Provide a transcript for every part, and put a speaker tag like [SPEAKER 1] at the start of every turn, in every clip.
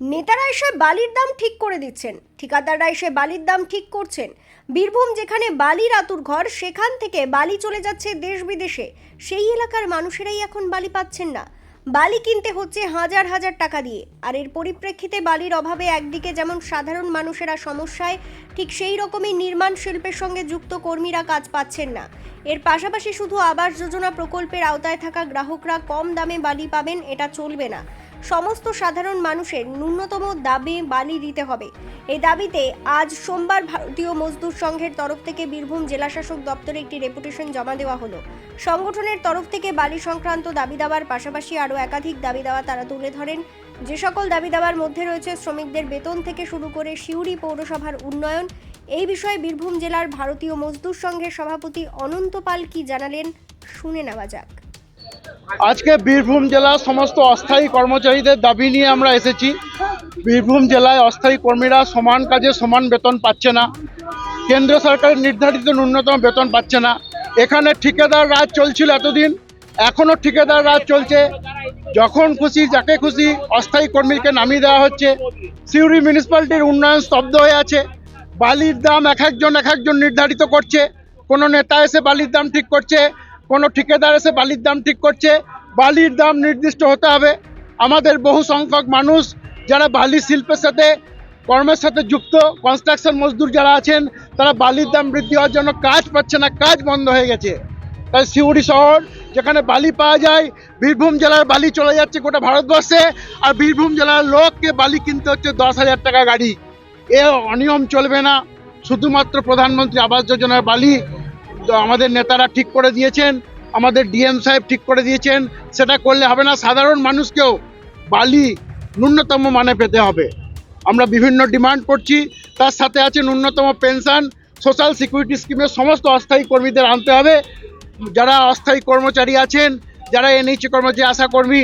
[SPEAKER 1] নেতারা এসে বালির দাম ঠিক করে দিচ্ছেন, ঠিকাদাররা এসে বালির দাম ঠিক করছেন। বীরভূম যেখানে বালির আতুর ঘর, সেখান থেকে বালি চলে যাচ্ছে দেশ বিদেশে। সেই এলাকার মানুষেরাই এখন বালি পাচ্ছেন না। বালি কিনতে হচ্ছে হাজার হাজার টাকা দিয়ে। আর এর পরিপ্রেক্ষিতে বালির অভাবে একদিকে যেমন সাধারণ মানুষেরা সমস্যায়, ঠিক সেই রকমই নির্মাণ শিল্পের সঙ্গে যুক্ত কর্মীরা কাজ পাচ্ছেন না। এর পাশাপাশি শুধু আবাস যোজনা প্রকল্পের আওতায় থাকা গ্রাহকরা কম দামে বালি পাবেন, এটা চলবে না। সমস্ত সাধারণ মানুষের ন্যূনতম দামে বালি দিতে হবে। এই দাবিতে আজ সোমবার ভারতীয় মজদুর সংঘের তরফ থেকে বীরভূম জেলাশাসক দপ্তরে একটি ডেপুটেশন জমা দেওয়া হলো। সংগঠনের তরফ থেকে বালি সংক্রান্ত দাবি দাওয়ার পাশাপাশি আরও একাধিক দাবি দাওয়া তারা তুলে ধরেন। যে সকল দাবি দাওয়ার মধ্যে রয়েছে শ্রমিকদের বেতন থেকে শুরু করে সিউড়ি পৌরসভার উন্নয়ন। এই বিষয়ে বীরভূম জেলার ভারতীয় মজদুর সংঘের সভাপতি অনন্ত পাল কি জানালেন, শুনে নেওয়া যাক।
[SPEAKER 2] আজকে বীরভূম জেলার সমস্ত অস্থায়ী কর্মচারীদের দাবি নিয়ে আমরা এসেছি। বীরভূম জেলায় অস্থায়ী কর্মীরা সমান কাজে সমান বেতন পাচ্ছে না, কেন্দ্র সরকারের নির্ধারিত ন্যূনতম বেতন পাচ্ছে না। এখানে ঠিকাদার রাজ চলছিল এতদিন, এখনও ঠিকাদার রাজ চলছে। যখন খুশি যাকে খুশি অস্থায়ী কর্মীকে নামিয়ে দেওয়া হচ্ছে। সিউড়ি মিউনিসিপ্যালিটির উন্নয়ন স্তব্ধ হয়ে আছে। বালির দাম এক একজন নির্ধারিত করছে। কোনো নেতা এসে বালির দাম ঠিক করছে, কোনো ঠিকাদার এসে বালির দাম ঠিক করছে। বালির দাম নির্দিষ্ট হতে হবে। আমাদের বহু সংখ্যক মানুষ যারা বালি শিল্পের সাথে কর্মের সাথে যুক্ত, কনস্ট্রাকশন মজদুর যারা আছেন, তারা বালির দাম বৃদ্ধি হওয়ার জন্য কাজ পাচ্ছে না, কাজ বন্ধ হয়ে গেছে। তাই সিউড়ি শহর যেখানে বালি পাওয়া যায়, বীরভূম জেলার বালি চলে যাচ্ছে গোটা ভারতবর্ষে। আর বীরভূম জেলার লোককে বালি কিনতে হচ্ছে 10,000 টাকা গাড়ি। এ অনিয়ম চলবে না। শুধুমাত্র প্রধানমন্ত্রী আবাস যোজনার বালি আমাদের নেতারা ঠিক করে দিয়েছেন, আমাদের ডিএম সাহেব ঠিক করে দিয়েছেন। সেটা করলে হবে না, সাধারণ মানুষকেও বালি ন্যূনতম মানে পেতে হবে। আমরা বিভিন্ন ডিমান্ড করছি। তার সাথে আছে ন্যূনতম পেনশন, সোশ্যাল সিকিউরিটি স্কিমের সমস্ত অস্থায়ী কর্মীদের আনতে হবে। যারা অস্থায়ী কর্মচারী আছেন, যারা এনএইচএ কর্মচারী, আশা কর্মী,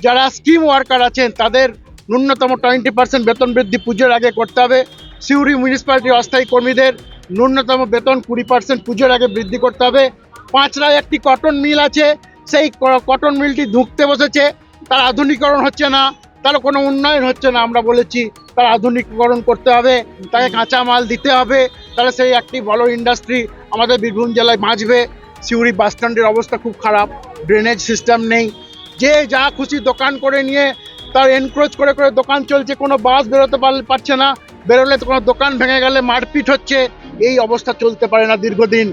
[SPEAKER 2] যারা স্কিম ওয়ার্কার আছেন, তাদের ন্যূনতম 20% বেতন বৃদ্ধি পুজোর আগে করতে হবে। সিউড়ি মিউনিসিপ্যালিটির অস্থায়ী কর্মীদের ন্যূনতম বেতন 20% পুজোর আগে বৃদ্ধি করতে হবে। পাঁচরায় একটি কটন মিল আছে, সেই কটন মিলটি ধুঁকতে বসেছে, তার আধুনিকরণ হচ্ছে না, তার কোনো উন্নয়ন হচ্ছে না। আমরা বলেছি তার আধুনিকীকরণ করতে হবে, তাকে কাঁচা মাল দিতে হবে, তাহলে সেই একটি বড় ইন্ডাস্ট্রি আমাদের বীরভূম জেলায় বাঁচবে। সিউড়ি বাস স্ট্যান্ডের অবস্থা খুব খারাপ, ড্রেনেজ সিস্টেম নেই। যে যা খুশি দোকান করে নিয়ে তার এনক্রোচ করে করে দোকান চলছে, কোনো বাস বেরোতে পারছে না, বেরোলে তো কোনো দোকান ভেঙে গেলে মারপিট হচ্ছে। এই অবস্থা চলতে পারে না দীর্ঘদিন।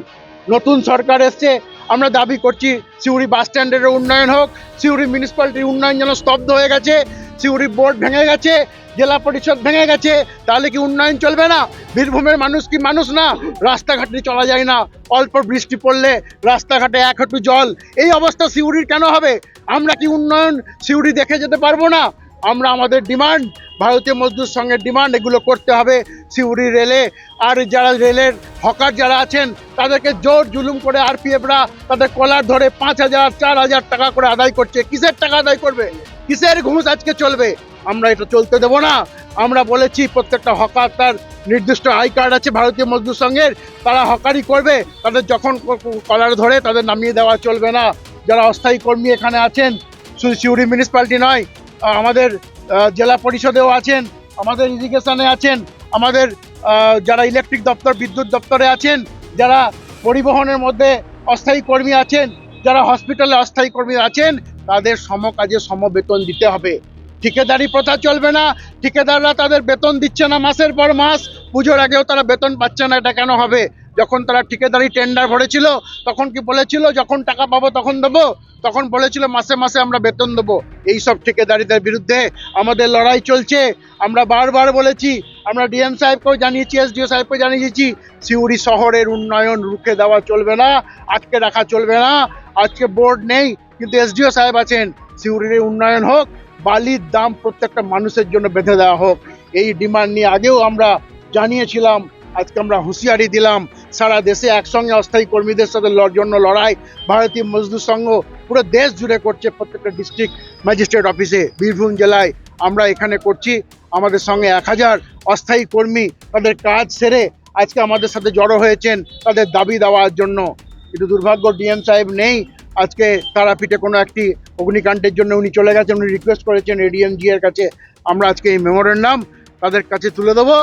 [SPEAKER 2] নতুন সরকার এসছে, আমরা দাবি করছি সিউড়ি বাস স্ট্যান্ডের উন্নয়ন হোক। সিউড়ি মিউনিসিপ্যালিটির উন্নয়ন যেন স্তব্ধ হয়ে গেছে, সিউড়ি বোর্ড ভেঙে গেছে, জেলা পরিষদ ভেঙে গেছে, তাহলে কি উন্নয়ন চলবে না? বীরভূমের মানুষ কি মানুষ না? রাস্তাঘাটে চলা যায় না, অল্প বৃষ্টি পড়লে রাস্তাঘাটে এক হাঁটু জল। এই অবস্থা সিউড়ির কেন হবে? আমরা কি উন্নয়ন সিউড়ি দেখে যেতে পারবো না? আমরা আমাদের ডিমান্ড, ভারতীয় মজদুর সংঘের ডিমান্ড, এগুলো করতে হবে সিউড়ি রেলে। আর যারা রেলের হকার যারা আছেন, তাদেরকে জোর জুলুম করে আরপিএফরা তাদের কলার ধরে 5,000 4,000 টাকা করে আদায় করছে। কিসের টাকা আদায় করবে? কিসের ঘুষ আজকে চলবে? আমরা এটা চলতে দেবো না। আমরা বলেছি প্রত্যেকটা হকার তার নির্দিষ্ট আই কার্ড আছে ভারতীয় মজদুর সংঘের, তারা হকারি করবে। তাদের যখন কলার ধরে তাদের নামিয়ে দেওয়া চলবে না। যারা অস্থায়ী কর্মী এখানে আছেন, শুধু সিউড়ি মিউনিসিপ্যালিটি নয়, আমাদের জেলা পরিষদেও আছেন, আমাদের ইরিগেশনে আছেন, আমাদের যারা ইলেকট্রিক দপ্তর, বিদ্যুৎ দপ্তরে আছেন, যারা পরিবহনের মধ্যে অস্থায়ী কর্মী আছেন, যারা হসপিটালে অস্থায়ী কর্মী আছেন, তাদের সমকাজে সমবেতন দিতে হবে। ঠিকাদারি প্রথা চলবে না। ঠিকাদাররা তাদের বেতন দিচ্ছে না মাসের পর মাস, পুজোর আগেও তারা বেতন পাচ্ছে না। এটা কেন হবে? যখন তারা ঠিকাদারি টেন্ডার ভরেছিল, তখন কি বলেছিল যখন টাকা পাবো তখন দেবো? তখন বলেছিল মাসে মাসে আমরা বেতন দেবো। এইসব ঠিকাদারিদের বিরুদ্ধে আমাদের লড়াই চলছে। আমরা বারবার বলেছি, আমরা ডিএম সাহেবকেও জানিয়েছি, এসডিও সাহেবকে জানিয়েছি, সিউড়ি শহরের উন্নয়ন রুখে দেওয়া চলবে না, আটকে রাখা চলবে না। আজকে বোর্ড নেই, কিন্তু এসডিও সাহেব আছেন। সিউড়ির উন্নয়ন হোক, বালির দাম প্রত্যেকটা মানুষের জন্য বেঁধে দেওয়া হোক। এই ডিমান্ড নিয়ে আগেও আমরা জানিয়েছিলাম, আজকে আমরা হুঁশিয়ারি দিলাম। সারা দেশে একসঙ্গে অস্থায়ী কর্মীদের সাথে জন্য লড়াই ভারতীয় মজদুর সংঘ পুরো দেশ জুড়ে করছে। প্রত্যেকটা ডিস্ট্রিক্ট ম্যাজিস্ট্রেট অফিসে, বীরভূম জেলায় আমরা এখানে করছি। আমাদের সঙ্গে 1000 অস্থায়ী কর্মী তাদের কাজ সেরে আজকে আমাদের সাথে জড়ো হয়েছেন তাদের দাবি দেওয়ার জন্য। কিন্তু দুর্ভাগ্য ডিএম সাহেব নেই। আজকে তারাপীঠে কোনো একটি অগ্নিকাণ্ডের জন্য উনি চলে গেছেন, উনি রিকোয়েস্ট করেছেন এডিএমজি এর কাছে, আমরা আজকে এই মেমোরেন্ডাম তাদের কাছে তুলে দেবো।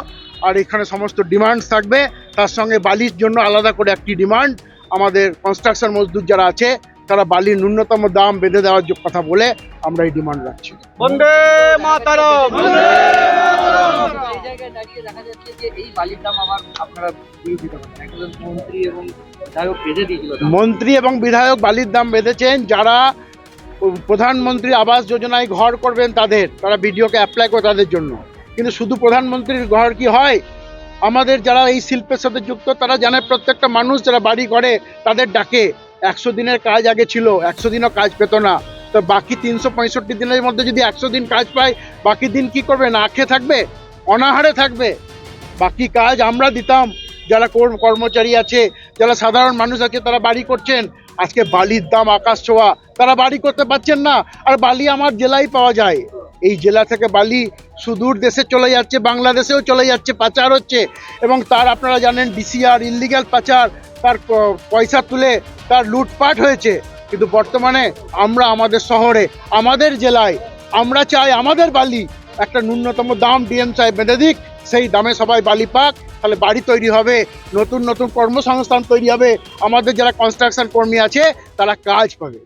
[SPEAKER 2] আর এখানে সমস্ত ডিমান্ডস থাকবে, তার সঙ্গে বালির জন্য আলাদা করে একটি ডিমান্ড, আমাদের কনস্ট্রাকশন মজদুর যারা আছে তারা বালির ন্যূনতম দাম বেঁধে দেওয়ার কথা বলে আমরা এই ডিমান্ড রাখছি।
[SPEAKER 3] বন্দে মাতরম।
[SPEAKER 4] এই জায়গায় দাঁড়িয়ে দেখা যাচ্ছে যে এই বালির দাম আবার আপনারা বিরোধিতা করেন। একজন মন্ত্রী এবং বিধায়ক বেঁধে দিয়েছিল দাম।
[SPEAKER 2] মন্ত্রী এবং বিধায়ক বালির দাম বেঁধেছেন, যারা প্রধানমন্ত্রী আবাস যোজনায় ঘর করবেন তারা বিডিওকে অ্যাপ্লাই করে তাদের জন্য। কিন্তু শুধু প্রধানমন্ত্রীর ঘর কি হয়, আমাদের যারা এই শিল্পের সাথে যুক্ত তারা জানে প্রত্যেকটা মানুষ যারা বাড়ি করে তাদের ডাকে। 100 দিনের কাজ আগে ছিল, 100 দিনও কাজ পেত না, তো বাকি 365 দিনের মধ্যে যদি 100 দিন কাজ পায়, বাকি দিন কি করবে? না খেয়ে থাকবে, অনাহারে থাকবে। বাকি কাজ আমরা দিতাম, যারা কর্মচারী আছে, যারা সাধারণ মানুষ আছে তারা বাড়ি করছেন। আজকে বালির দাম আকাশ ছোঁয়া, তারা বাড়ি করতে পারছেন না। আর বালি আমার জেলায় পাওয়া যায়, এই জেলা থেকে বালি সুদূর দেশে চলে যাচ্ছে, বাংলাদেশেও চলে যাচ্ছে, পাচার হচ্ছে। এবং তার আপনারা জানেন ডিসিআর ইললিগ্যাল পাচার, তার পয়সা তুলে তার লুটপাট হয়েছে। কিন্তু বর্তমানে আমরা আমাদের শহরে, আমাদের জেলায় আমরা চাই আমাদের বালি একটা ন্যূনতম দাম ডিএম সাহেব বেঁধে দিক, সেই দামে সবাই বালি পাক, তাহলে বাড়ি তৈরি হবে, নতুন নতুন কর্মসংস্থান তৈরি হবে, আমাদের যারা কনস্ট্রাকশন কর্মী আছে তারা কাজ পাবে।